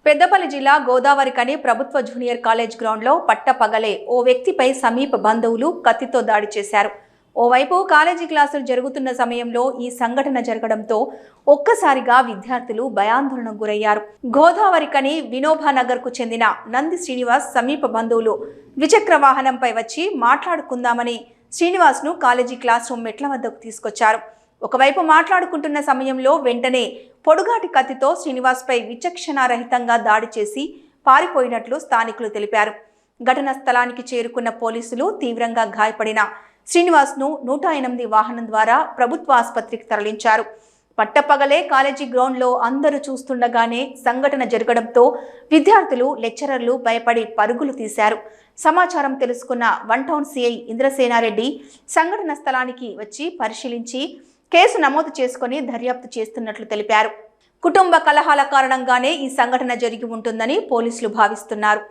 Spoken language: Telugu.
పెద్దపల్లి జిల్లా గోదావరికని ప్రభుత్వ జూనియర్ కాలేజ్ గ్రౌండ్లో పట్టపగలే ఓ వ్యక్తిపై సమీప బంధువులు కత్తితో దాడి చేశారు. ఓవైపు కాలేజీ క్లాసులు జరుగుతున్న సమయంలో ఈ సంఘటన జరగడంతో ఒక్కసారిగా విద్యార్థులు భయాందోళనకు గురయ్యారు. గోదావరికని వినోబానగర్కు చెందిన నంది శ్రీనివాస్ సమీప బంధువులు ద్విచక్ర వాహనంపై వచ్చి మాట్లాడుకుందామని శ్రీనివాస్ను కాలేజీ క్లాస్ రూమ్ మెట్ల వద్దకు తీసుకొచ్చారు. ఒకవైపు మాట్లాడుకుంటున్న సమయంలో వెంటనే పొడుగాటి కత్తితో శ్రీనివాస్పై విచక్షణారహితంగా దాడి చేసి పారిపోయినట్లు స్థానికులు తెలిపారు. ఘటనా స్థలానికి చేరుకున్న పోలీసులు తీవ్రంగా గాయపడిన శ్రీనివాస్ను 108 వాహనం ద్వారా ప్రభుత్వ ఆసుపత్రికి తరలించారు. పట్టపగలే కాలేజీ గ్రౌండ్లో అందరూ చూస్తుండగానే సంఘటన జరగడంతో విద్యార్థులు, లెక్చరర్లు భయపడి పరుగులు తీశారు. సమాచారం తెలుసుకున్న వన్ టౌన్ సిఐ ఇంద్రసేనారెడ్డి సంఘటన స్థలానికి వచ్చి పరిశీలించి కేసు నమోదు చేసుకుని దర్యాప్తు చేస్తున్నట్లు తెలిపారు. కుటుంబ కలహాల కారణంగానే ఈ సంఘటన జరిగి ఉంటుందని పోలీసులు భావిస్తున్నారు.